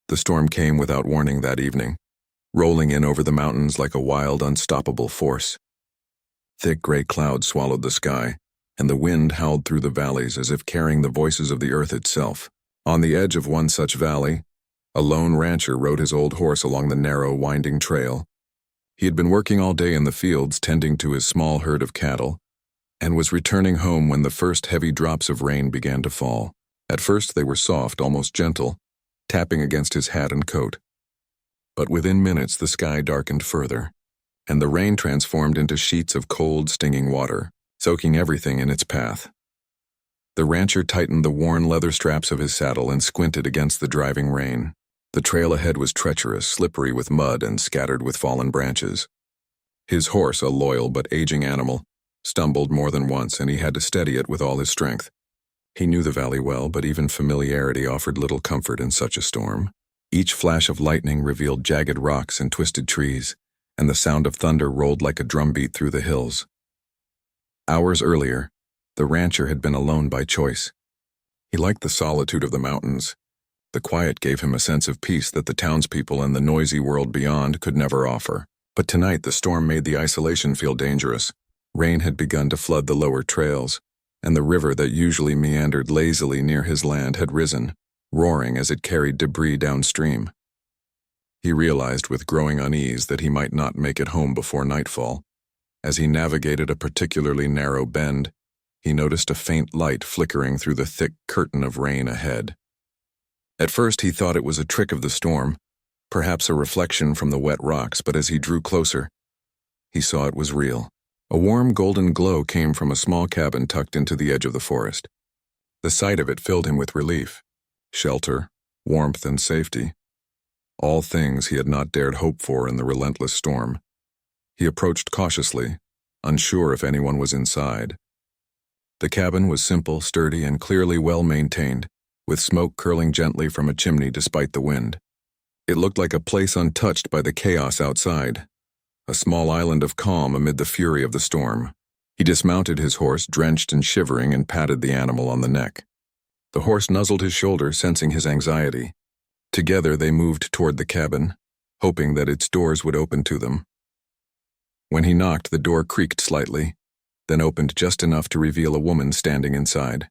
The storm came without warning that evening, rolling in over the mountains like a wild, unstoppable force. Thick gray clouds swallowed the sky, and the wind howled through the valleys as if carrying the voices of the earth itself. On the edge of one such valley, a lone rancher rode his old horse along the narrow, winding trail. He had been working all day in the fields tending to his small herd of cattle, and was returning home when the first heavy drops of rain began to fall. At first they were soft, almost gentle, tapping against his hat and coat. But within minutes the sky darkened further, and the rain transformed into sheets of cold, stinging water, soaking everything in its path. The rancher tightened the worn leather straps of his saddle and squinted against the driving rain. The trail ahead was treacherous, slippery with mud and scattered with fallen branches. His horse, a loyal but aging animal, stumbled more than once, and he had to steady it with all his strength. He knew the valley well, but even familiarity offered little comfort in such a storm. Each flash of lightning revealed jagged rocks and twisted trees, and the sound of thunder rolled like a drumbeat through the hills. Hours earlier, the rancher had been alone by choice. He liked the solitude of the mountains. The quiet gave him a sense of peace that the townspeople and the noisy world beyond could never offer. But tonight the storm made the isolation feel dangerous. Rain had begun to flood the lower trails, and the river that usually meandered lazily near his land had risen, roaring as it carried debris downstream. He realized with growing unease that he might not make it home before nightfall. As he navigated a particularly narrow bend, he noticed a faint light flickering through the thick curtain of rain ahead. At first he thought it was a trick of the storm, perhaps a reflection from the wet rocks, but as he drew closer, he saw it was real. A warm golden glow came from a small cabin tucked into the edge of the forest. The sight of it filled him with relief. Shelter, warmth, and safety. All things he had not dared hope for in the relentless storm. He approached cautiously, unsure if anyone was inside. The cabin was simple, sturdy, and clearly well maintained, with smoke curling gently from a chimney despite the wind. It looked like a place untouched by the chaos outside, a small island of calm amid the fury of the storm. He dismounted his horse, drenched and shivering, and patted the animal on the neck. The horse nuzzled his shoulder, sensing his anxiety. Together they moved toward the cabin, hoping that its doors would open to them. When he knocked, the door creaked slightly, then opened just enough to reveal a woman standing inside.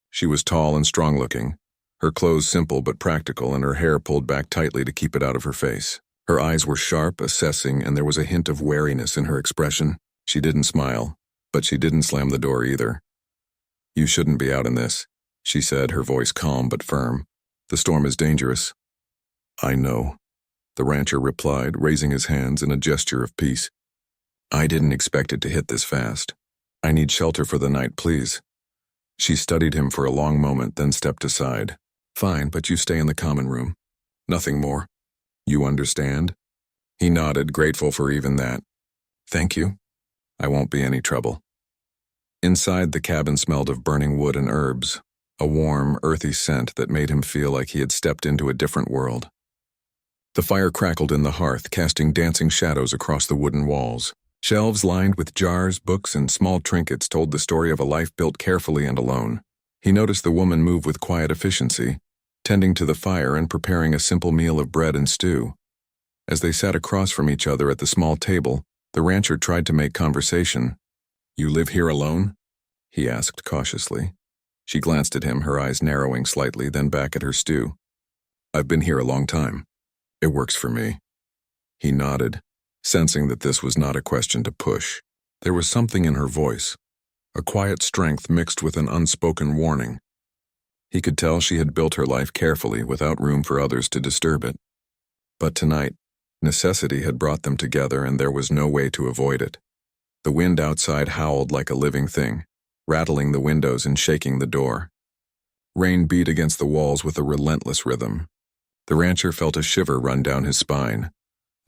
She was tall and strong-looking, her clothes simple but practical, and her hair pulled back tightly to keep it out of her face. Her eyes were sharp, assessing, and there was a hint of wariness in her expression. She didn't smile, but she didn't slam the door either. "You shouldn't be out in this," she said, her voice calm but firm. "The storm is dangerous." "I know," the rancher replied, raising his hands in a gesture of peace. "I didn't expect it to hit this fast. I need shelter for the night, please." She studied him for a long moment, then stepped aside. "Fine, but you stay in the common room. Nothing more. You understand?" He nodded, grateful for even that. "Thank you. I won't be any trouble." Inside, the cabin smelled of burning wood and herbs, a warm, earthy scent that made him feel like he had stepped into a different world. The fire crackled in the hearth, casting dancing shadows across the wooden walls. Shelves lined with jars, books, and small trinkets told the story of a life built carefully and alone. He noticed the woman move with quiet efficiency, tending to the fire and preparing a simple meal of bread and stew. As they sat across from each other at the small table, the rancher tried to make conversation. "You live here alone?" he asked cautiously. She glanced at him, her eyes narrowing slightly, then back at her stew. "I've been here a long time. It works for me." He nodded, sensing that this was not a question to push. There was something in her voice, a quiet strength mixed with an unspoken warning. He could tell she had built her life carefully, without room for others to disturb it. But tonight, necessity had brought them together, and there was no way to avoid it. The wind outside howled like a living thing, rattling the windows and shaking the door. Rain beat against the walls with a relentless rhythm. The rancher felt a shiver run down his spine,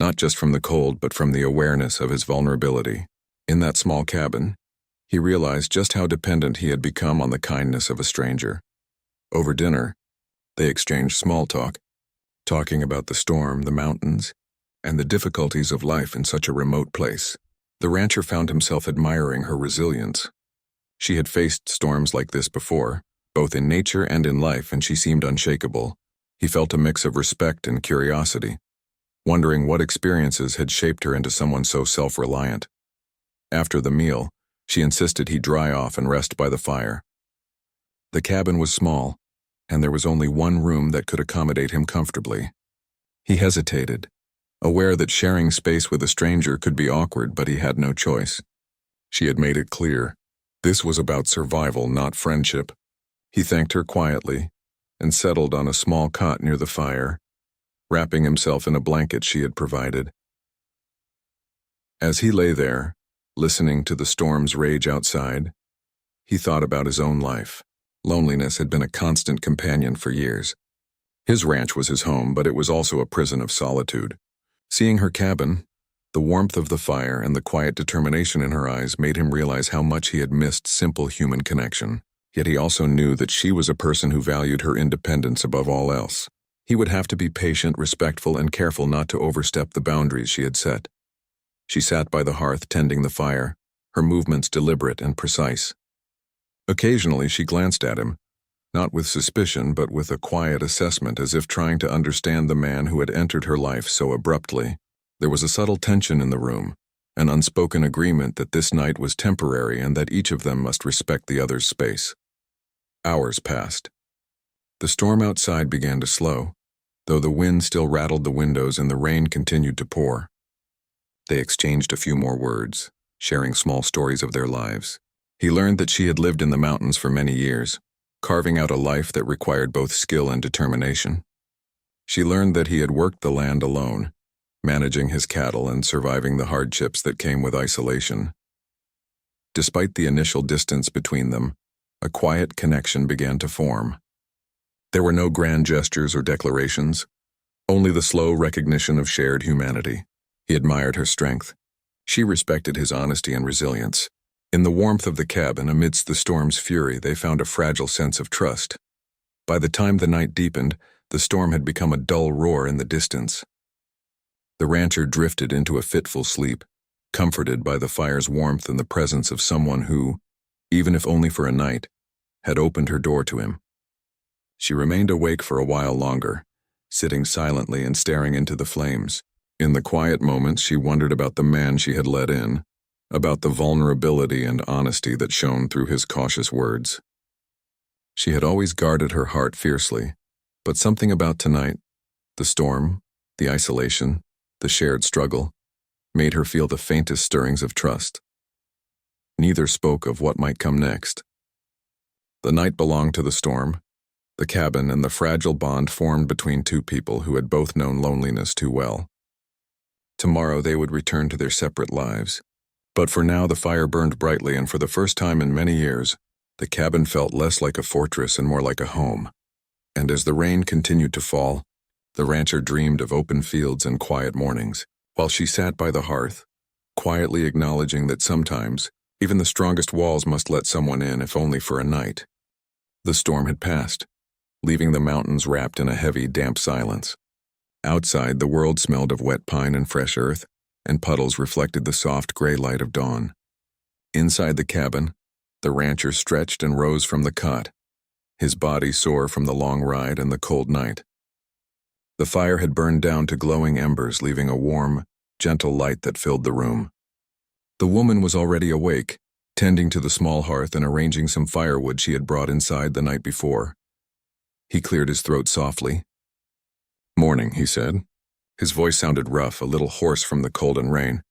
not just from the cold, but from the awareness of his vulnerability. In that small cabin, he realized just how dependent he had become on the kindness of a stranger. Over dinner, they exchanged small talk, talking about the storm, the mountains, and the difficulties of life in such a remote place. The rancher found himself admiring her resilience. She had faced storms like this before, both in nature and in life, and she seemed unshakable. He felt a mix of respect and curiosity, wondering what experiences had shaped her into someone so self-reliant. After the meal, she insisted he dry off and rest by the fire. The cabin was small, and there was only one room that could accommodate him comfortably. He hesitated, aware that sharing space with a stranger could be awkward, but he had no choice. She had made it clear. This was about survival, not friendship. He thanked her quietly and settled on a small cot near the fire, wrapping himself in a blanket she had provided. As he lay there, listening to the storm's rage outside, he thought about his own life. Loneliness had been a constant companion for years. His ranch was his home, but it was also a prison of solitude. Seeing her cabin, the warmth of the fire and the quiet determination in her eyes made him realize how much he had missed simple human connection. Yet he also knew that she was a person who valued her independence above all else. He would have to be patient, respectful, and careful not to overstep the boundaries she had set. She sat by the hearth tending the fire, her movements deliberate and precise. Occasionally she glanced at him, not with suspicion but with a quiet assessment, as if trying to understand the man who had entered her life so abruptly. There was a subtle tension in the room, an unspoken agreement that this night was temporary and that each of them must respect the other's space. Hours passed. The storm outside began to slow, though the wind still rattled the windows and the rain continued to pour. They exchanged a few more words, sharing small stories of their lives. He learned that she had lived in the mountains for many years, carving out a life that required both skill and determination. She learned that he had worked the land alone, managing his cattle and surviving the hardships that came with isolation. Despite the initial distance between them, a quiet connection began to form. There were no grand gestures or declarations, only the slow recognition of shared humanity. He admired her strength. She respected his honesty and resilience. In the warmth of the cabin, amidst the storm's fury, they found a fragile sense of trust. By the time the night deepened, the storm had become a dull roar in the distance. The rancher drifted into a fitful sleep, comforted by the fire's warmth and the presence of someone who, even if only for a night, had opened her door to him. She remained awake for a while longer, sitting silently and staring into the flames. In the quiet moments, she wondered about the man she had let in, about the vulnerability and honesty that shone through his cautious words. She had always guarded her heart fiercely, but something about tonight, the storm, the isolation, the shared struggle, made her feel the faintest stirrings of trust. Neither spoke of what might come next. The night belonged to the storm, the cabin, and the fragile bond formed between two people who had both known loneliness too well. Tomorrow they would return to their separate lives. But for now the fire burned brightly, and for the first time in many years, the cabin felt less like a fortress and more like a home. And as the rain continued to fall, the rancher dreamed of open fields and quiet mornings, while she sat by the hearth, quietly acknowledging that sometimes even the strongest walls must let someone in, if only for a night. The storm had passed, leaving the mountains wrapped in a heavy, damp silence. Outside, the world smelled of wet pine and fresh earth, and puddles reflected the soft gray light of dawn. Inside the cabin, the rancher stretched and rose from the cot, his body sore from the long ride and the cold night. The fire had burned down to glowing embers, leaving a warm, gentle light that filled the room. The woman was already awake, tending to the small hearth and arranging some firewood she had brought inside the night before. He cleared his throat softly. "Morning," he said. His voice sounded rough, a little hoarse from the cold and rain.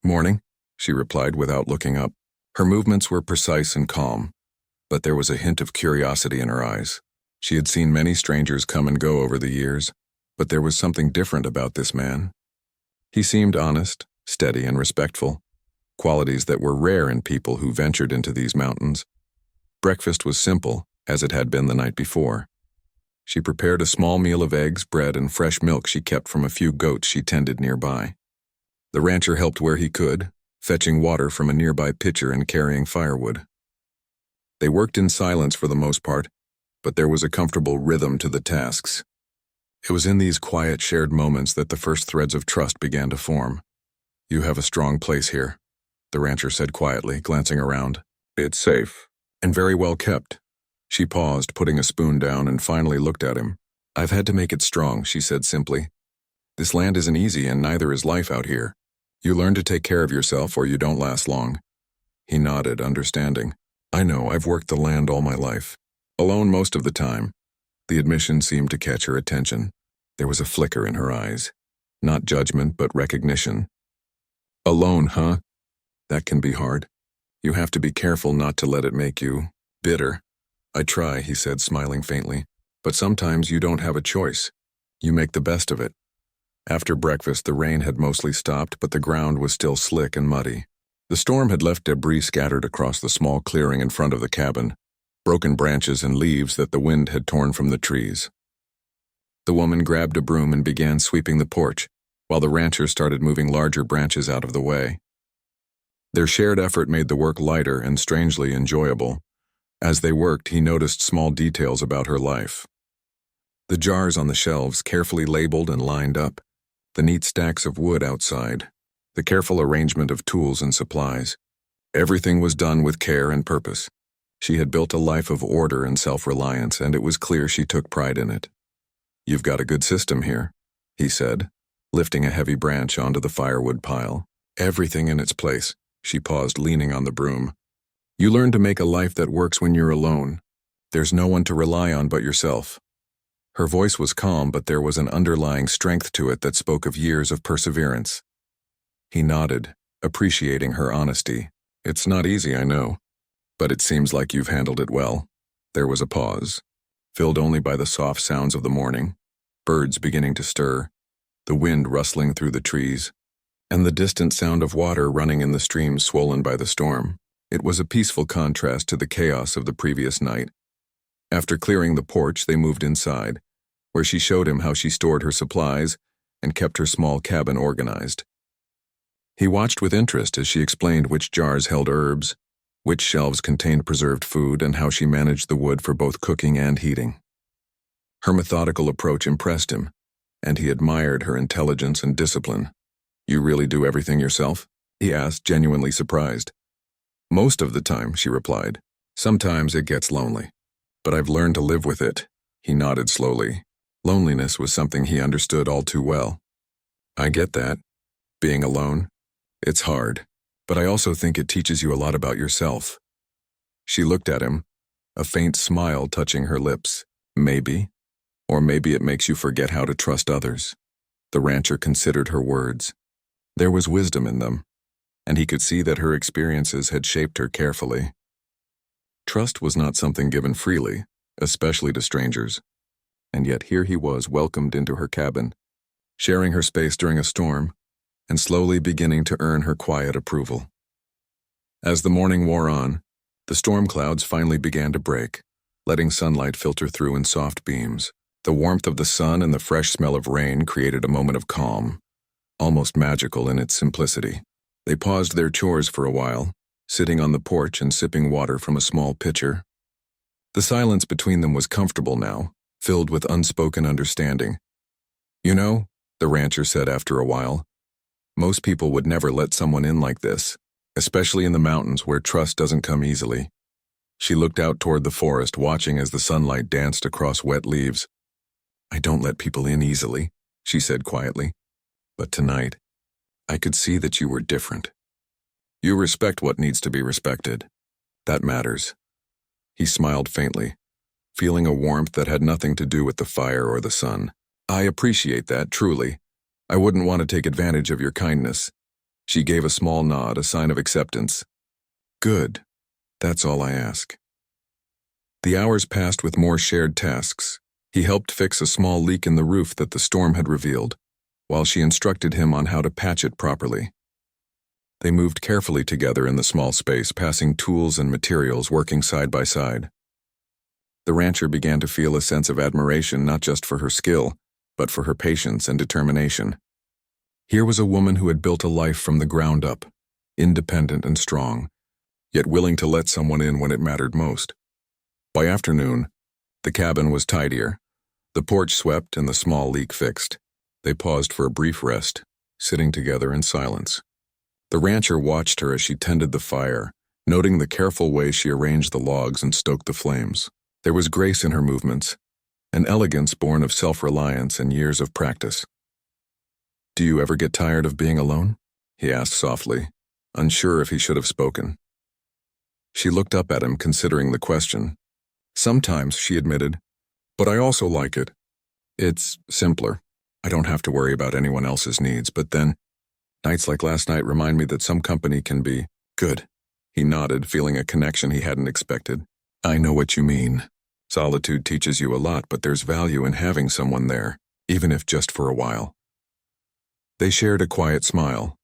"Morning," she replied without looking up. Her movements were precise and calm, but there was a hint of curiosity in her eyes. She had seen many strangers come and go over the years, but there was something different about this man. He seemed honest, steady, and respectful, qualities that were rare in people who ventured into these mountains. Breakfast was simple, as it had been the night before. She prepared a small meal of eggs, bread, and fresh milk she kept from a few goats she tended nearby. The rancher helped where he could, fetching water from a nearby pitcher and carrying firewood. They worked in silence for the most part, but there was a comfortable rhythm to the tasks. It was in these quiet, shared moments that the first threads of trust began to form. "You have a strong place here," the rancher said quietly, glancing around. "It's safe, and very well kept." She paused, putting a spoon down, and finally looked at him. "I've had to make it strong," she said simply. "This land isn't easy and neither is life out here. You learn to take care of yourself or you don't last long." He nodded, understanding. "I know, I've worked the land all my life. Alone most of the time." The admission seemed to catch her attention. There was a flicker in her eyes. Not judgment, but recognition. "Alone, huh? That can be hard. You have to be careful not to let it make you bitter." "I try," he said, smiling faintly. "But sometimes you don't have a choice. You make the best of it." After breakfast, the rain had mostly stopped, but the ground was still slick and muddy. The storm had left debris scattered across the small clearing in front of the cabin, broken branches and leaves that the wind had torn from the trees. The woman grabbed a broom and began sweeping the porch, while the rancher started moving larger branches out of the way. Their shared effort made the work lighter and strangely enjoyable. As they worked, he noticed small details about her life. The jars on the shelves, carefully labeled and lined up, the neat stacks of wood outside, the careful arrangement of tools and supplies. Everything was done with care and purpose. She had built a life of order and self-reliance, and it was clear she took pride in it. "You've got a good system here," he said, lifting a heavy branch onto the firewood pile. "Everything in its place." She paused, leaning on the broom. "You learn to make a life that works when you're alone. There's no one to rely on but yourself." Her voice was calm, but there was an underlying strength to it that spoke of years of perseverance. He nodded, appreciating her honesty. "It's not easy, I know, but it seems like you've handled it well." There was a pause, filled only by the soft sounds of the morning, birds beginning to stir, the wind rustling through the trees, and the distant sound of water running in the stream swollen by the storm. It was a peaceful contrast to the chaos of the previous night. After clearing the porch, they moved inside, where she showed him how she stored her supplies and kept her small cabin organized. He watched with interest as she explained which jars held herbs, which shelves contained preserved food, and how she managed the wood for both cooking and heating. Her methodical approach impressed him, and he admired her intelligence and discipline. "You really do everything yourself?" he asked, genuinely surprised. "Most of the time," she replied. "Sometimes it gets lonely, but I've learned to live with it." He nodded slowly. Loneliness was something he understood all too well. "I get that. Being alone. It's hard, but I also think it teaches you a lot about yourself." She looked at him, a faint smile touching her lips. "Maybe. Or maybe it makes you forget how to trust others." The rancher considered her words. There was wisdom in them, and he could see that her experiences had shaped her carefully. Trust was not something given freely, especially to strangers. And yet here he was, welcomed into her cabin, sharing her space during a storm, and slowly beginning to earn her quiet approval. As the morning wore on, the storm clouds finally began to break, letting sunlight filter through in soft beams. The warmth of the sun and the fresh smell of rain created a moment of calm, almost magical in its simplicity. They paused their chores for a while, sitting on the porch and sipping water from a small pitcher. The silence between them was comfortable now, filled with unspoken understanding. "You know," the rancher said after a while, "most people would never let someone in like this, especially in the mountains where trust doesn't come easily." She looked out toward the forest, watching as the sunlight danced across wet leaves. "I don't let people in easily," she said quietly. "But tonight, I could see that you were different. You respect what needs to be respected. That matters." He smiled faintly, feeling a warmth that had nothing to do with the fire or the sun. "I appreciate that, truly. I wouldn't want to take advantage of your kindness." She gave a small nod, a sign of acceptance. "Good. That's all I ask." The hours passed with more shared tasks. He helped fix a small leak in the roof that the storm had revealed, while she instructed him on how to patch it properly. They moved carefully together in the small space, passing tools and materials, working side by side. The rancher began to feel a sense of admiration not just for her skill, but for her patience and determination. Here was a woman who had built a life from the ground up, independent and strong, yet willing to let someone in when it mattered most. By afternoon, the cabin was tidier, the porch swept and the small leak fixed. They paused for a brief rest, sitting together in silence. The rancher watched her as she tended the fire, noting the careful way she arranged the logs and stoked the flames. There was grace in her movements, an elegance born of self-reliance and years of practice. "Do you ever get tired of being alone?" he asked softly, unsure if he should have spoken. She looked up at him, considering the question. "Sometimes," she admitted, "but I also like it. It's simpler. I don't have to worry about anyone else's needs, but then, nights like last night remind me that some company can be good." He nodded, feeling a connection he hadn't expected. "I know what you mean. Solitude teaches you a lot, but there's value in having someone there, even if just for a while." They shared a quiet smile,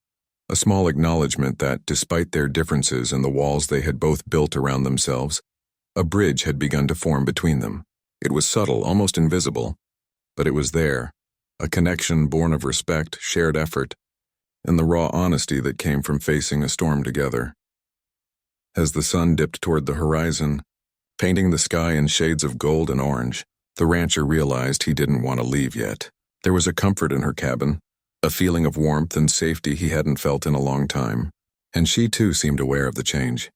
a small acknowledgement that, despite their differences and the walls they had both built around themselves, a bridge had begun to form between them. It was subtle, almost invisible, but it was there, a connection born of respect, shared effort, and the raw honesty that came from facing a storm together. As the sun dipped toward the horizon, painting the sky in shades of gold and orange, the rancher realized he didn't want to leave yet. There was a comfort in her cabin, a feeling of warmth and safety he hadn't felt in a long time, and she too seemed aware of the change.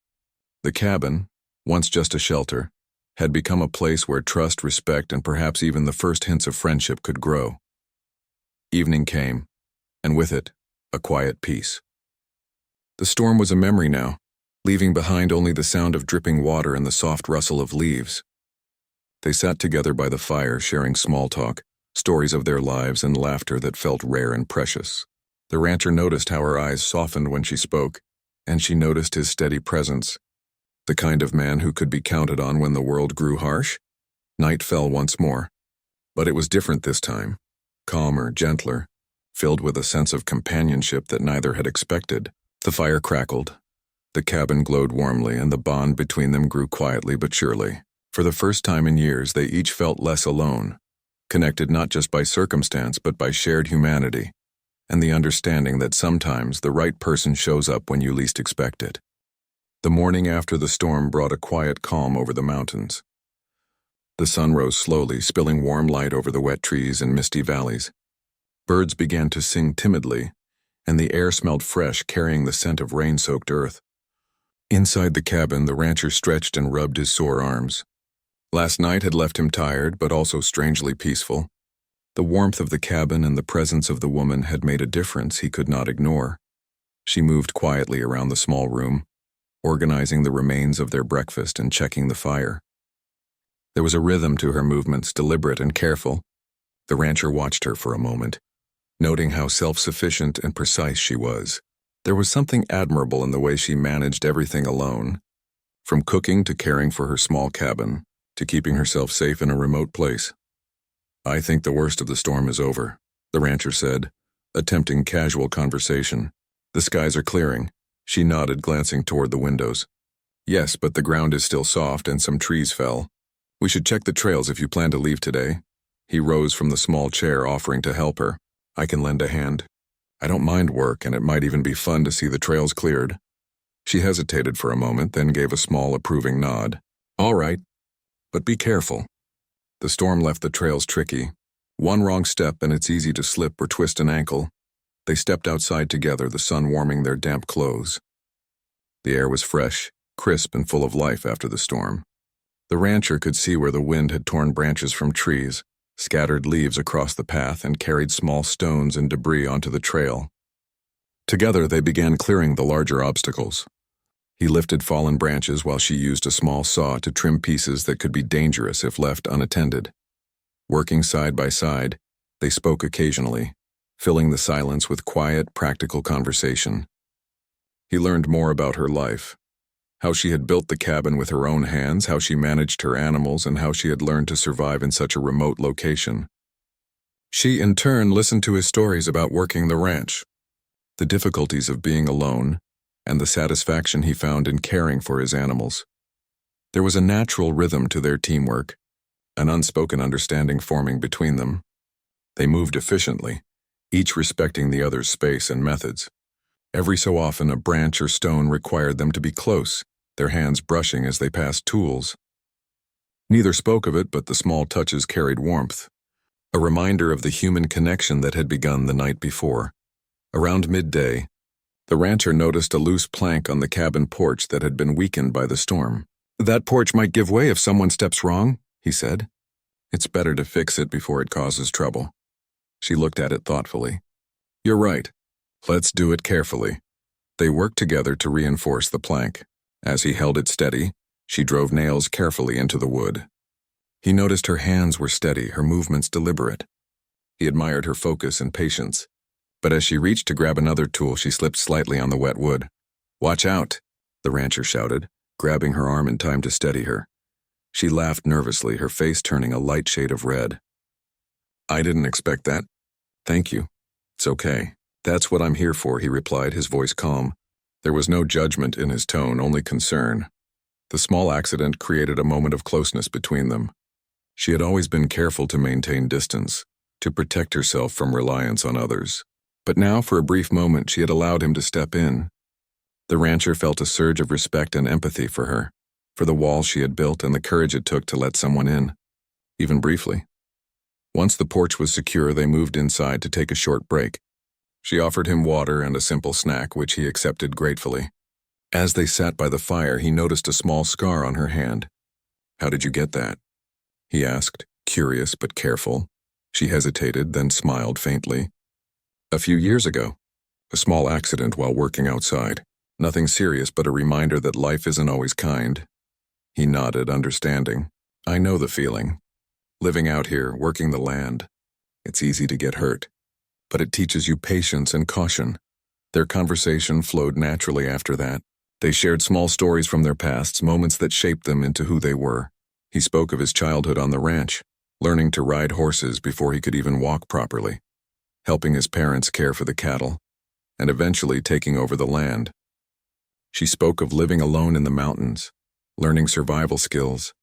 The cabin, once just a shelter, had become a place where trust, respect, and perhaps even the first hints of friendship could grow. Evening came, and with it, a quiet peace. The storm was a memory now, leaving behind only the sound of dripping water and the soft rustle of leaves. They sat together by the fire, sharing small talk, stories of their lives and laughter that felt rare and precious. The rancher noticed how her eyes softened when she spoke, and she noticed his steady presence, the kind of man who could be counted on when the world grew harsh. Night fell once more, but it was different this time, calmer, gentler, filled with a sense of companionship that neither had expected. The fire crackled. The cabin glowed warmly, and the bond between them grew quietly but surely. For the first time in years, they each felt less alone, connected not just by circumstance but by shared humanity, and the understanding that sometimes the right person shows up when you least expect it. The morning after the storm brought a quiet calm over the mountains. The sun rose slowly, spilling warm light over the wet trees and misty valleys. Birds began to sing timidly, and the air smelled fresh, carrying the scent of rain-soaked earth. Inside the cabin, the rancher stretched and rubbed his sore arms. Last night had left him tired, but also strangely peaceful. The warmth of the cabin and the presence of the woman had made a difference he could not ignore. She moved quietly around the small room, organizing the remains of their breakfast and checking the fire. There was a rhythm to her movements, deliberate and careful. The rancher watched her for a moment, noting how self-sufficient and precise she was. There was something admirable in the way she managed everything alone, from cooking to caring for her small cabin, to keeping herself safe in a remote place. "I think the worst of the storm is over," the rancher said, attempting casual conversation. "The skies are clearing." She nodded, glancing toward the windows. "Yes, but the ground is still soft and some trees fell. We should check the trails if you plan to leave today." He rose from the small chair, offering to help her. "I can lend a hand. I don't mind work, and it might even be fun to see the trails cleared." She hesitated for a moment, then gave a small, approving nod. "All right, but be careful." The storm left the trails tricky. One wrong step and it's easy to slip or twist an ankle. They stepped outside together, the sun warming their damp clothes. The air was fresh, crisp, and full of life after the storm. The rancher could see where the wind had torn branches from trees, scattered leaves across the path, and carried small stones and debris onto the trail. Together they began clearing the larger obstacles. He lifted fallen branches while she used a small saw to trim pieces that could be dangerous if left unattended. Working side by side, they spoke occasionally, filling the silence with quiet, practical conversation. He learned more about her life, how she had built the cabin with her own hands, how she managed her animals, and how she had learned to survive in such a remote location. She, in turn, listened to his stories about working the ranch, the difficulties of being alone, and the satisfaction he found in caring for his animals. There was a natural rhythm to their teamwork, an unspoken understanding forming between them. They moved efficiently, each respecting the other's space and methods. Every so often, a branch or stone required them to be close, their hands brushing as they passed tools. Neither spoke of it, but the small touches carried warmth, a reminder of the human connection that had begun the night before. Around midday, the rancher noticed a loose plank on the cabin porch that had been weakened by the storm. "That porch might give way if someone steps wrong," he said. It's better to fix it before it causes trouble. She looked at it thoughtfully. You're right. Let's do it carefully. They worked together to reinforce the plank. As he held it steady, she drove nails carefully into the wood. He noticed her hands were steady, her movements deliberate. He admired her focus and patience. But as she reached to grab another tool, she slipped slightly on the wet wood. Watch out, the rancher shouted, grabbing her arm in time to steady her. She laughed nervously, her face turning a light shade of red. I didn't expect that. Thank you. It's okay. That's what I'm here for, he replied, his voice calm. There was no judgment in his tone, only concern. The small accident created a moment of closeness between them. She had always been careful to maintain distance, to protect herself from reliance on others. But now, for a brief moment, she had allowed him to step in. The rancher felt a surge of respect and empathy for her, for the wall she had built and the courage it took to let someone in, even briefly. Once the porch was secure, they moved inside to take a short break. She offered him water and a simple snack, which he accepted gratefully. As they sat by the fire, he noticed a small scar on her hand. How did you get that? He asked, curious but careful. She hesitated, then smiled faintly. A few years ago. A small accident while working outside. Nothing serious, but a reminder that life isn't always kind. He nodded, understanding. I know the feeling. Living out here, working the land. It's easy to get hurt. But it teaches you patience and caution. Their conversation flowed naturally after that. They shared small stories from their pasts, moments that shaped them into who they were. He spoke of his childhood on the ranch, learning to ride horses before he could even walk properly, helping his parents care for the cattle, and eventually taking over the land. She spoke of living alone in the mountains, learning survival skills,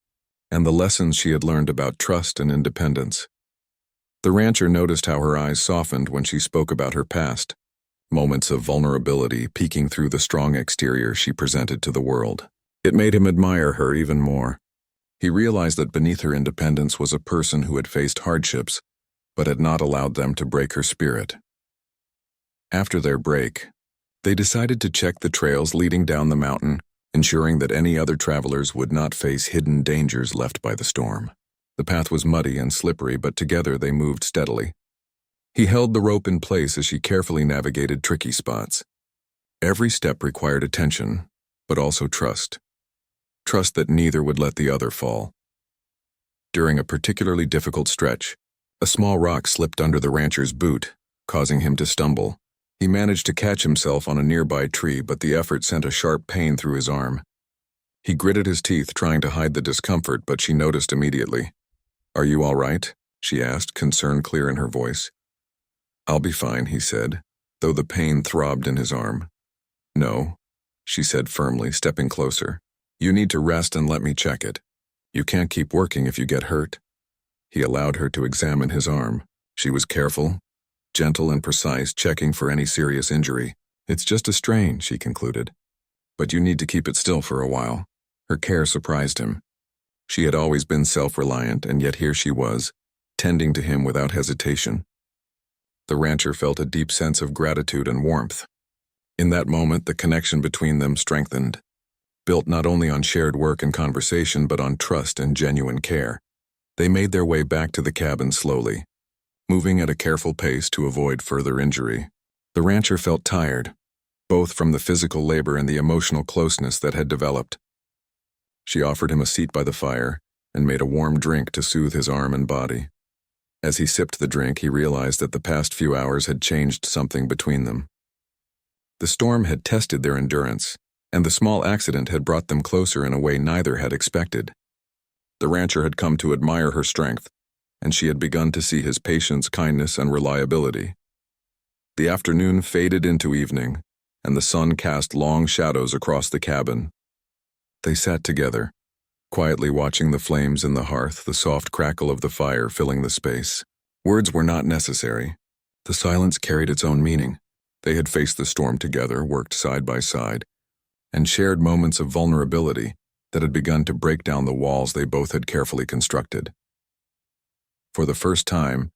and the lessons she had learned about trust and independence. The rancher noticed how her eyes softened when she spoke about her past, moments of vulnerability peeking through the strong exterior she presented to the world. It made him admire her even more. He realized that beneath her independence was a person who had faced hardships, but had not allowed them to break her spirit. After their break, they decided to check the trails leading down the mountain, ensuring that any other travelers would not face hidden dangers left by the storm. The path was muddy and slippery, but together they moved steadily. He held the rope in place as she carefully navigated tricky spots. Every step required attention, but also trust. Trust that neither would let the other fall. During a particularly difficult stretch, a small rock slipped under the rancher's boot, causing him to stumble. He managed to catch himself on a nearby tree, but the effort sent a sharp pain through his arm. He gritted his teeth, trying to hide the discomfort, but she noticed immediately. Are you all right? She asked, concern clear in her voice. I'll be fine, he said, though the pain throbbed in his arm. No, she said firmly, stepping closer. You need to rest and let me check it. You can't keep working if you get hurt. He allowed her to examine his arm. She was careful, gentle and precise, checking for any serious injury. It's just a strain, she concluded. But you need to keep it still for a while. Her care surprised him. She had always been self-reliant, and yet here she was, tending to him without hesitation. The rancher felt a deep sense of gratitude and warmth. In that moment, the connection between them strengthened, built not only on shared work and conversation, but on trust and genuine care. They made their way back to the cabin slowly, moving at a careful pace to avoid further injury. The rancher felt tired, both from the physical labor and the emotional closeness that had developed. She offered him a seat by the fire and made a warm drink to soothe his arm and body. As he sipped the drink, he realized that the past few hours had changed something between them. The storm had tested their endurance, and the small accident had brought them closer in a way neither had expected. The rancher had come to admire her strength, and she had begun to see his patience, kindness, and reliability. The afternoon faded into evening, and the sun cast long shadows across the cabin. They sat together, quietly watching the flames in the hearth, the soft crackle of the fire filling the space. Words were not necessary. The silence carried its own meaning. They had faced the storm together, worked side by side, and shared moments of vulnerability that had begun to break down the walls they both had carefully constructed. For the first time,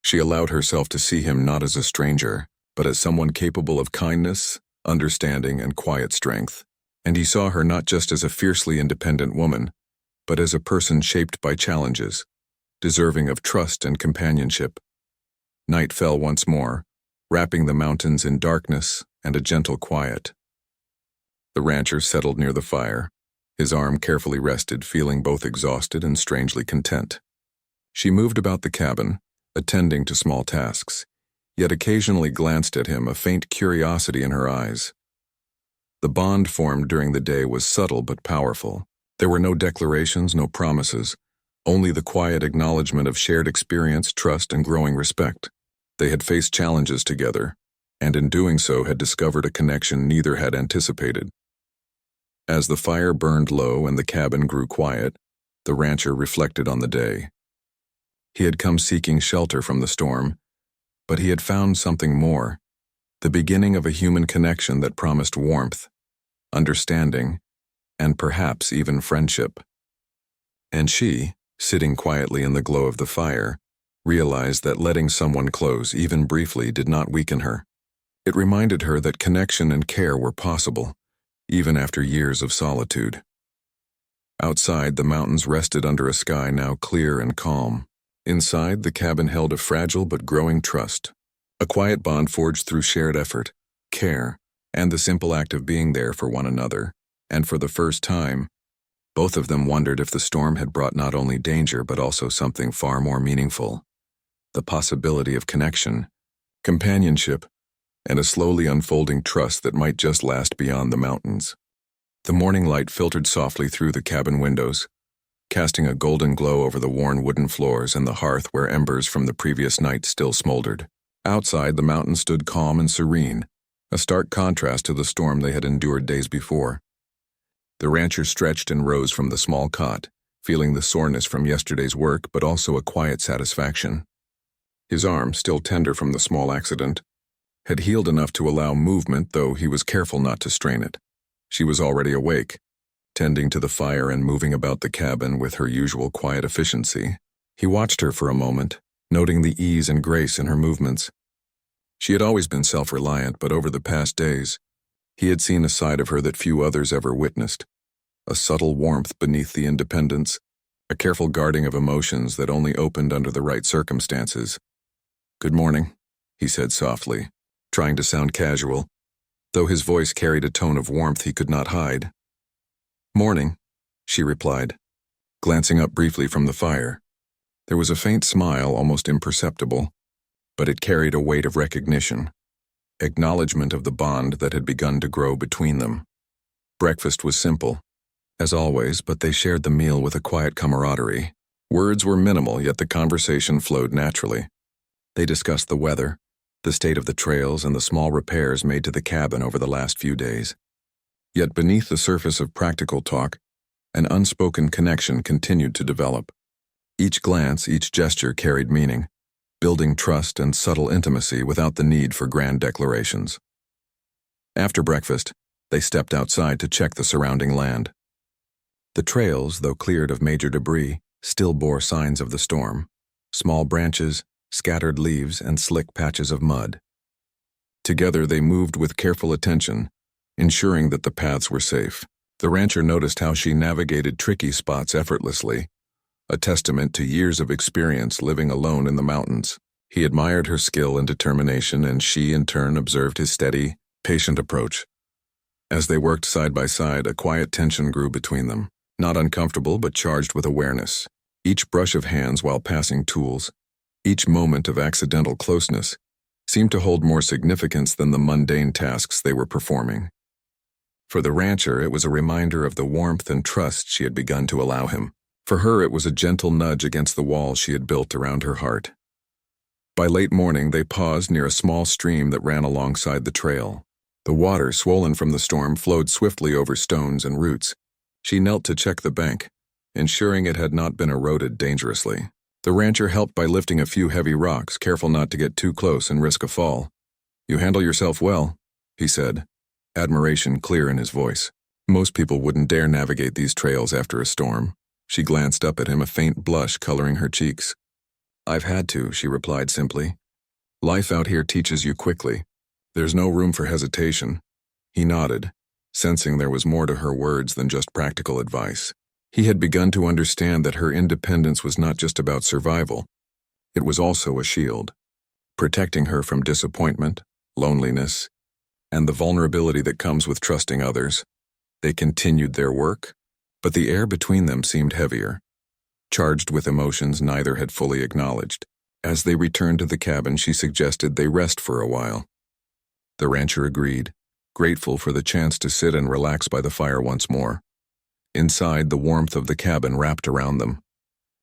she allowed herself to see him not as a stranger, but as someone capable of kindness, understanding, and quiet strength. And he saw her not just as a fiercely independent woman, but as a person shaped by challenges, deserving of trust and companionship. Night fell once more, wrapping the mountains in darkness and a gentle quiet. The rancher settled near the fire, his arm carefully rested, feeling both exhausted and strangely content. She moved about the cabin, attending to small tasks, yet occasionally glanced at him, a faint curiosity in her eyes. The bond formed during the day was subtle but powerful. There were no declarations, no promises, only the quiet acknowledgement of shared experience, trust, and growing respect. They had faced challenges together, and in doing so had discovered a connection neither had anticipated. As the fire burned low and the cabin grew quiet, the rancher reflected on the day. He had come seeking shelter from the storm, but he had found something more, the beginning of a human connection that promised warmth, understanding, and perhaps even friendship. And she, sitting quietly in the glow of the fire, realized that letting someone close, even briefly, did not weaken her. It reminded her that connection and care were possible, even after years of solitude. Outside, the mountains rested under a sky now clear and calm. Inside, the cabin held a fragile but growing trust, a quiet bond forged through shared effort, care, and the simple act of being there for one another. And for the first time, both of them wondered if the storm had brought not only danger but also something far more meaningful, the possibility of connection, companionship, and a slowly unfolding trust that might just last beyond the mountains. The morning light filtered softly through the cabin windows, casting a golden glow over the worn wooden floors and the hearth where embers from the previous night still smoldered. Outside, the mountains stood calm and serene, a stark contrast to the storm they had endured days before. The rancher stretched and rose from the small cot, feeling the soreness from yesterday's work but also a quiet satisfaction. His arm, still tender from the small accident, had healed enough to allow movement, though he was careful not to strain it. She was already awake, tending to the fire and moving about the cabin with her usual quiet efficiency. He watched her for a moment, noting the ease and grace in her movements. She had always been self-reliant, but over the past days, he had seen a side of her that few others ever witnessed, a subtle warmth beneath the independence, a careful guarding of emotions that only opened under the right circumstances. "Good morning," he said softly, trying to sound casual, though his voice carried a tone of warmth he could not hide. "Morning," she replied, glancing up briefly from the fire. There was a faint smile, almost imperceptible, but it carried a weight of recognition, acknowledgement of the bond that had begun to grow between them. Breakfast was simple, as always, but they shared the meal with a quiet camaraderie. Words were minimal, yet the conversation flowed naturally. They discussed the weather, the state of the trails, and the small repairs made to the cabin over the last few days. Yet beneath the surface of practical talk, an unspoken connection continued to develop. Each glance, each gesture carried meaning, building trust and subtle intimacy without the need for grand declarations. After breakfast, they stepped outside to check the surrounding land. The trails, though cleared of major debris, still bore signs of the storm: small branches, scattered leaves, and slick patches of mud. Together they moved with careful attention, ensuring that the paths were safe. The rancher noticed how she navigated tricky spots effortlessly, a testament to years of experience living alone in the mountains. He admired her skill and determination, and she, in turn, observed his steady, patient approach. As they worked side by side, a quiet tension grew between them, not uncomfortable but charged with awareness. Each brush of hands while passing tools, each moment of accidental closeness, seemed to hold more significance than the mundane tasks they were performing. For the rancher, it was a reminder of the warmth and trust she had begun to allow him. For her, it was a gentle nudge against the wall she had built around her heart. By late morning, they paused near a small stream that ran alongside the trail. The water, swollen from the storm, flowed swiftly over stones and roots. She knelt to check the bank, ensuring it had not been eroded dangerously. The rancher helped by lifting a few heavy rocks, careful not to get too close and risk a fall. "You handle yourself well," he said, admiration clear in his voice. Most people wouldn't dare navigate these trails after a storm. She glanced up at him, a faint blush coloring her cheeks. "I've had to," she replied simply. "Life out here teaches you quickly. There's no room for hesitation." He nodded, sensing there was more to her words than just practical advice. He had begun to understand that her independence was not just about survival. It was also a shield, protecting her from disappointment, loneliness, and the vulnerability that comes with trusting others. They continued their work, but the air between them seemed heavier, charged with emotions neither had fully acknowledged. As they returned to the cabin, she suggested they rest for a while. The rancher agreed, grateful for the chance to sit and relax by the fire once more. Inside, the warmth of the cabin wrapped around them.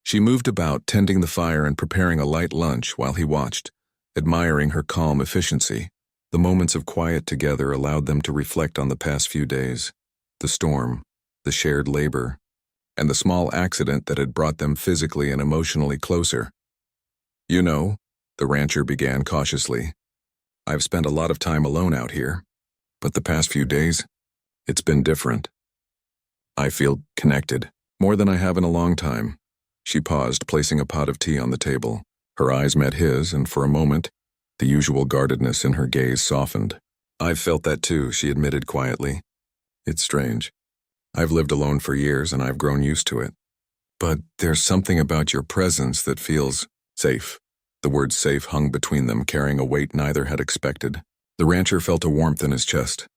She moved about, tending the fire and preparing a light lunch while he watched, admiring her calm efficiency. The moments of quiet together allowed them to reflect on the past few days, the storm, the shared labor, and the small accident that had brought them physically and emotionally closer. "You know," the rancher began cautiously, "I've spent a lot of time alone out here, but the past few days, it's been different. I feel connected, more than I have in a long time." She paused, placing a pot of tea on the table. Her eyes met his, and for a moment, the usual guardedness in her gaze softened. "I've felt that too," she admitted quietly. "It's strange. I've lived alone for years and I've grown used to it. But there's something about your presence that feels safe." The word safe hung between them, carrying a weight neither had expected. The rancher felt a warmth in his chest,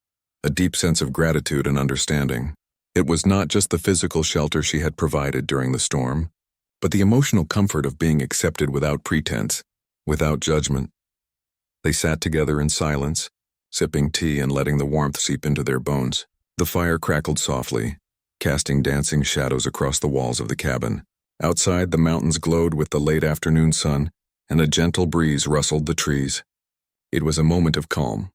a deep sense of gratitude and understanding. It was not just the physical shelter she had provided during the storm, but the emotional comfort of being accepted without pretense, without judgment. They sat together in silence, sipping tea and letting the warmth seep into their bones. The fire crackled softly, casting dancing shadows across the walls of the cabin. Outside, the mountains glowed with the late afternoon sun, and a gentle breeze rustled the trees. It was a moment of calm,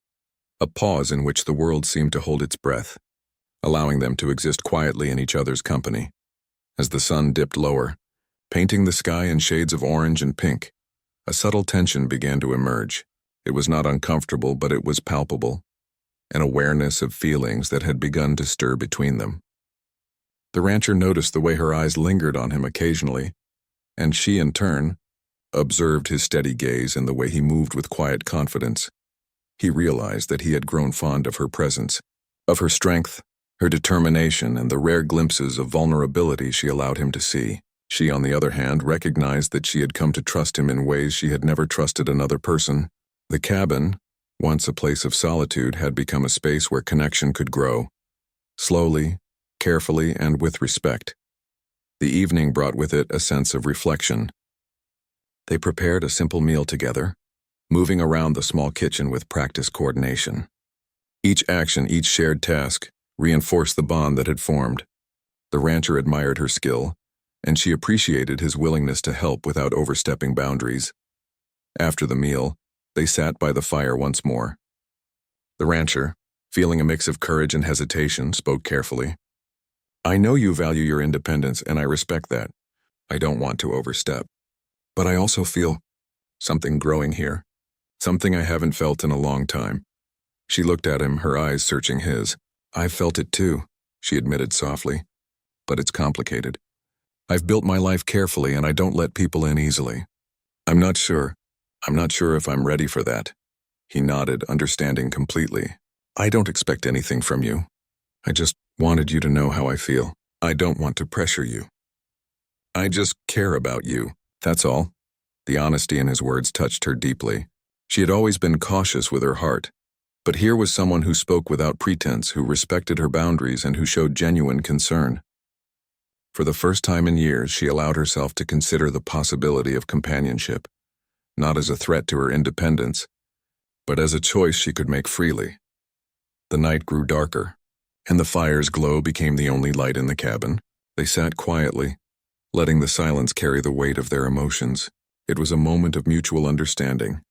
a pause in which the world seemed to hold its breath, allowing them to exist quietly in each other's company. As the sun dipped lower, painting the sky in shades of orange and pink, a subtle tension began to emerge. It was not uncomfortable, but it was palpable, an awareness of feelings that had begun to stir between them. The rancher noticed the way her eyes lingered on him occasionally, and she, in turn, observed his steady gaze and the way he moved with quiet confidence. He realized that he had grown fond of her presence, of her strength, her determination, and the rare glimpses of vulnerability she allowed him to see. She, on the other hand, recognized that she had come to trust him in ways she had never trusted another person. The cabin, once a place of solitude, had become a space where connection could grow, slowly, carefully, and with respect. The evening brought with it a sense of reflection. They prepared a simple meal together, moving around the small kitchen with practiced coordination. Each action, each shared task, reinforced the bond that had formed. The rancher admired her skill, and she appreciated his willingness to help without overstepping boundaries. After the meal, they sat by the fire once more. The rancher, feeling a mix of courage and hesitation, spoke carefully. "I know you value your independence, and I respect that. I don't want to overstep. But I also feel something growing here, something I haven't felt in a long time." She looked at him, her eyes searching his. "I've felt it too," she admitted softly. "But it's complicated. I've built my life carefully and I don't let people in easily. I'm not sure if I'm ready for that." He nodded, understanding completely. "I don't expect anything from you. I just wanted you to know how I feel. I don't want to pressure you. I just care about you, that's all." The honesty in his words touched her deeply. She had always been cautious with her heart, but here was someone who spoke without pretense, who respected her boundaries, and who showed genuine concern. For the first time in years, she allowed herself to consider the possibility of companionship, not as a threat to her independence, but as a choice she could make freely. The night grew darker, and the fire's glow became the only light in the cabin. They sat quietly, letting the silence carry the weight of their emotions. It was a moment of mutual understanding,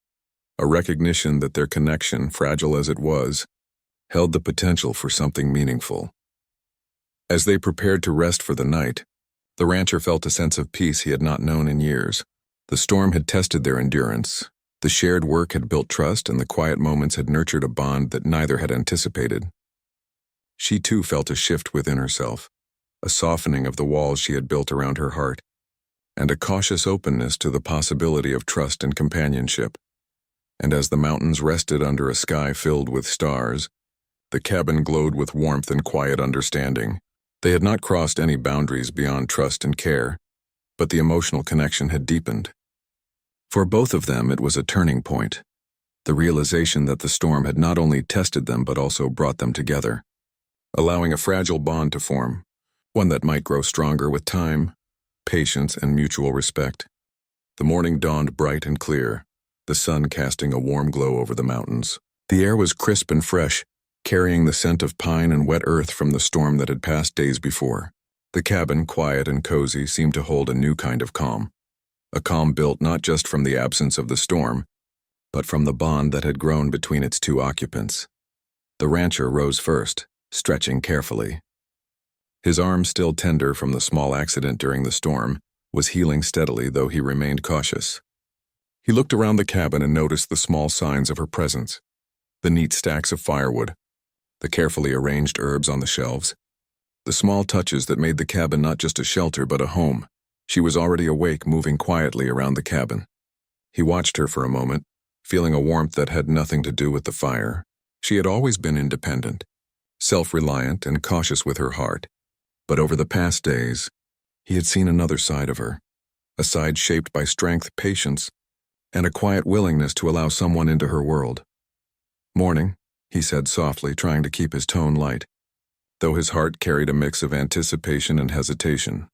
a recognition that their connection, fragile as it was, held the potential for something meaningful. As they prepared to rest for the night, the rancher felt a sense of peace he had not known in years. The storm had tested their endurance. The shared work had built trust, and the quiet moments had nurtured a bond that neither had anticipated. She too felt a shift within herself, a softening of the walls she had built around her heart, and a cautious openness to the possibility of trust and companionship. And as the mountains rested under a sky filled with stars, the cabin glowed with warmth and quiet understanding. They had not crossed any boundaries beyond trust and care, but the emotional connection had deepened. For both of them, it was a turning point, the realization that the storm had not only tested them but also brought them together, allowing a fragile bond to form, one that might grow stronger with time, patience, and mutual respect. The morning dawned bright and clear, the sun casting a warm glow over the mountains. The air was crisp and fresh, carrying the scent of pine and wet earth from the storm that had passed days before. The cabin, quiet and cozy, seemed to hold a new kind of calm. A calm built not just from the absence of the storm, but from the bond that had grown between its two occupants. The rancher rose first, stretching carefully. His arm, still tender from the small accident during the storm, was healing steadily, though he remained cautious. He looked around the cabin and noticed the small signs of her presence: the neat stacks of firewood, the carefully arranged herbs on the shelves, the small touches that made the cabin not just a shelter but a home. She was already awake, moving quietly around the cabin. He watched her for a moment, feeling a warmth that had nothing to do with the fire. She had always been independent, self-reliant, and cautious with her heart. But over the past days, he had seen another side of her, a side shaped by strength, patience, and a quiet willingness to allow someone into her world. "Morning," he said softly, trying to keep his tone light, though his heart carried a mix of anticipation and hesitation.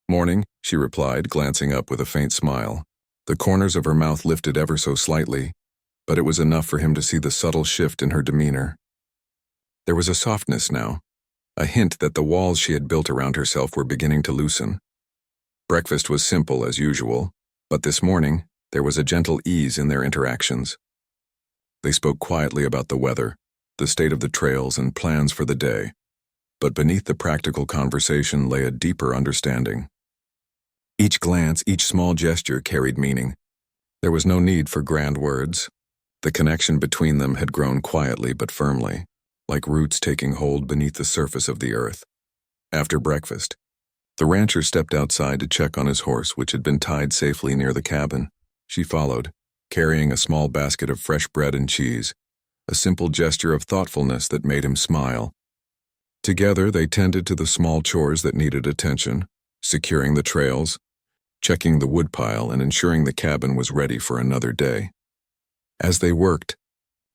"Morning," she replied, glancing up with a faint smile. The corners of her mouth lifted ever so slightly, but it was enough for him to see the subtle shift in her demeanor. There was a softness now, a hint that the walls she had built around herself were beginning to loosen. Breakfast was simple as usual, but this morning there was a gentle ease in their interactions. They spoke quietly about the weather, the state of the trails, and plans for the day, but beneath the practical conversation lay a deeper understanding. Each glance, each small gesture carried meaning. There was no need for grand words. The connection between them had grown quietly but firmly, like roots taking hold beneath the surface of the earth. After breakfast, the rancher stepped outside to check on his horse, which had been tied safely near the cabin. She followed, carrying a small basket of fresh bread and cheese, a simple gesture of thoughtfulness that made him smile. Together, they tended to the small chores that needed attention, securing the trails, checking the woodpile, and ensuring the cabin was ready for another day. As they worked,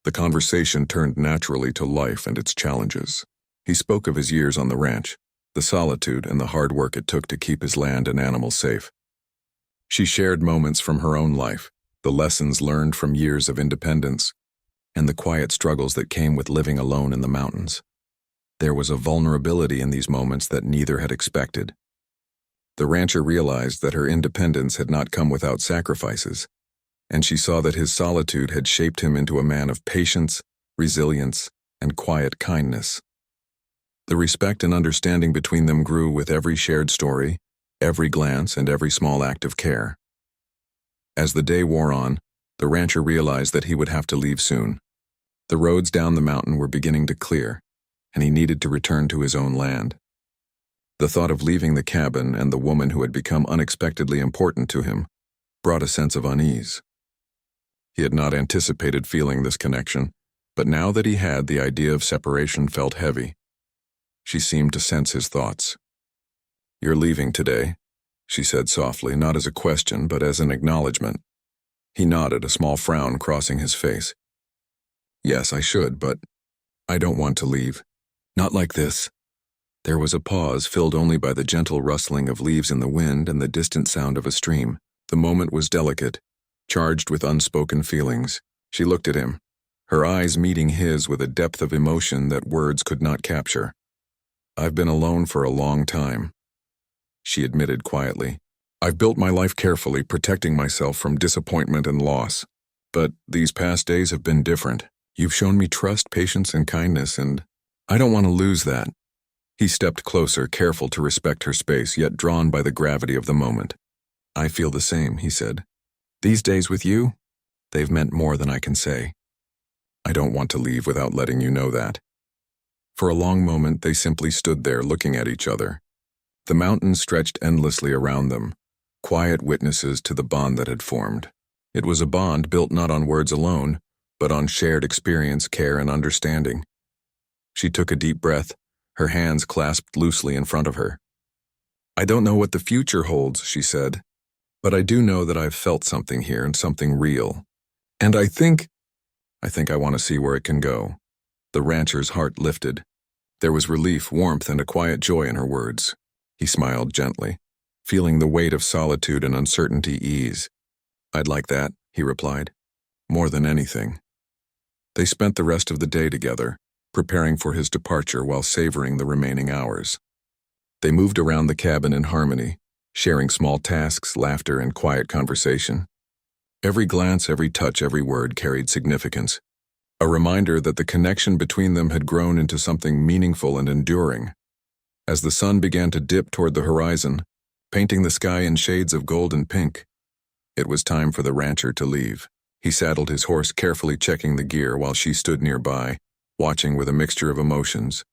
the conversation turned naturally to life and its challenges. He spoke of his years on the ranch, the solitude and the hard work it took to keep his land and animals safe. She shared moments from her own life, the lessons learned from years of independence, and the quiet struggles that came with living alone in the mountains. There was a vulnerability in these moments that neither had expected. The rancher realized that her independence had not come without sacrifices, and she saw that his solitude had shaped him into a man of patience, resilience, and quiet kindness. The respect and understanding between them grew with every shared story, every glance, and every small act of care. As the day wore on, the rancher realized that he would have to leave soon. The roads down the mountain were beginning to clear, and he needed to return to his own land. The thought of leaving the cabin and the woman who had become unexpectedly important to him brought a sense of unease. He had not anticipated feeling this connection, but now that he had, the idea of separation felt heavy. She seemed to sense his thoughts. "You're leaving today," she said softly, not as a question but as an acknowledgement. He nodded, a small frown crossing his face. "Yes, I should, but I don't want to leave. Not like this." There was a pause, filled only by the gentle rustling of leaves in the wind and the distant sound of a stream. The moment was delicate, charged with unspoken feelings. She looked at him, her eyes meeting his with a depth of emotion that words could not capture. "I've been alone for a long time," she admitted quietly. "I've built my life carefully, protecting myself from disappointment and loss. But these past days have been different. You've shown me trust, patience, and kindness, and I don't want to lose that." He stepped closer, careful to respect her space, yet drawn by the gravity of the moment. "I feel the same," he said. "These days with you, they've meant more than I can say. I don't want to leave without letting you know that." For a long moment, they simply stood there looking at each other. The mountains stretched endlessly around them, quiet witnesses to the bond that had formed. It was a bond built not on words alone, but on shared experience, care, and understanding. She took a deep breath, her hands clasped loosely in front of her. "I don't know what the future holds," she said, "but I do know that I've felt something here and something real. And I think I want to see where it can go." The rancher's heart lifted. There was relief, warmth, and a quiet joy in her words. He smiled gently, feeling the weight of solitude and uncertainty ease. "I'd like that," he replied, "more than anything." They spent the rest of the day together, preparing for his departure while savoring the remaining hours. They moved around the cabin in harmony, sharing small tasks, laughter, and quiet conversation. Every glance, every touch, every word carried significance, a reminder that the connection between them had grown into something meaningful and enduring. As the sun began to dip toward the horizon, painting the sky in shades of gold and pink, it was time for the rancher to leave. He saddled his horse, carefully checking the gear while she stood nearby, watching with a mixture of emotions: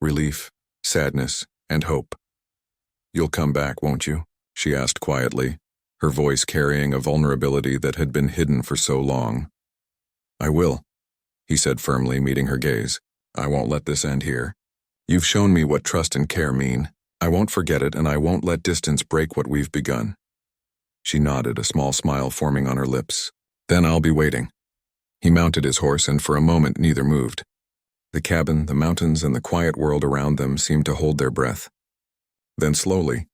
relief, sadness, and hope. "You'll come back, won't you?" she asked quietly, her voice carrying a vulnerability that had been hidden for so long. "I will," he said firmly, meeting her gaze. "I won't let this end here. You've shown me what trust and care mean. I won't forget it, and I won't let distance break what we've begun." She nodded, a small smile forming on her lips. "Then I'll be waiting." He mounted his horse, and for a moment neither moved. The cabin, the mountains, and the quiet world around them seemed to hold their breath. Then slowly,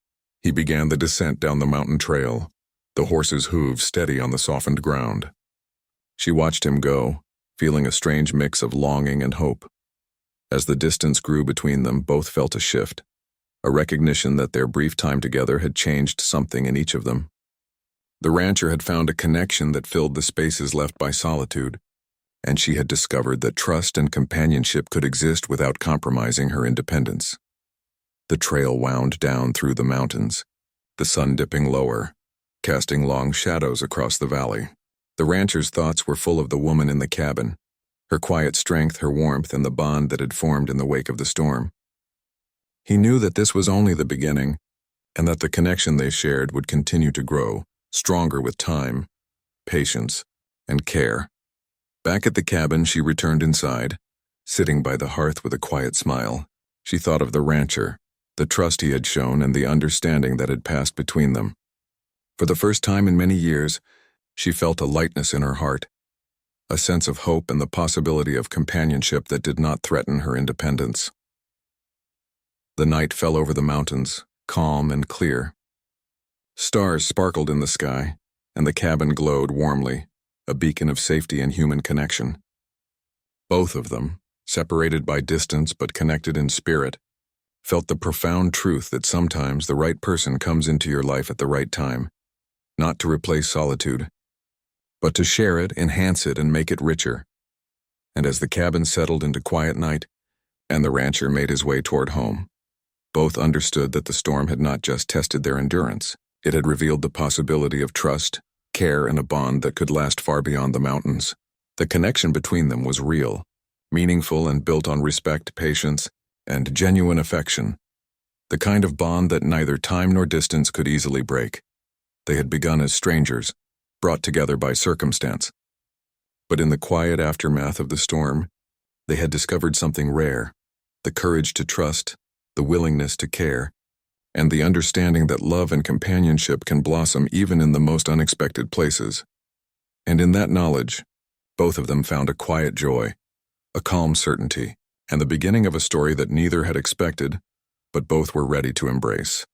he began the descent down the mountain trail, the horse's hooves steady on the softened ground. She watched him go, feeling a strange mix of longing and hope. As the distance grew between them, both felt a shift, a recognition that their brief time together had changed something in each of them. The rancher had found a connection that filled the spaces left by solitude, and she had discovered that trust and companionship could exist without compromising her independence. The trail wound down through the mountains, the sun dipping lower, casting long shadows across the valley. The rancher's thoughts were full of the woman in the cabin, her quiet strength, her warmth, and the bond that had formed in the wake of the storm. He knew that this was only the beginning, and that the connection they shared would continue to grow, stronger with time, patience, and care. Back at the cabin, she returned inside, sitting by the hearth with a quiet smile. She thought of the rancher, the trust he had shown, and the understanding that had passed between them. For the first time in many years, she felt a lightness in her heart, a sense of hope and the possibility of companionship that did not threaten her independence. The night fell over the mountains, calm and clear. Stars sparkled in the sky, and the cabin glowed warmly, a beacon of safety and human connection. Both of them, separated by distance but connected in spirit, felt the profound truth that sometimes the right person comes into your life at the right time, not to replace solitude, but to share it, enhance it, and make it richer. And as the cabin settled into quiet night, and the rancher made his way toward home, both understood that the storm had not just tested their endurance, it had revealed the possibility of trust, care, and a bond that could last far beyond the mountains. The connection between them was real, meaningful, and built on respect, patience, and genuine affection, the kind of bond that neither time nor distance could easily break. They had begun as strangers, brought together by circumstance. But in the quiet aftermath of the storm, they had discovered something rare: the courage to trust, the willingness to care, and the understanding that love and companionship can blossom even in the most unexpected places. And in that knowledge, both of them found a quiet joy, a calm certainty, and the beginning of a story that neither had expected, but both were ready to embrace.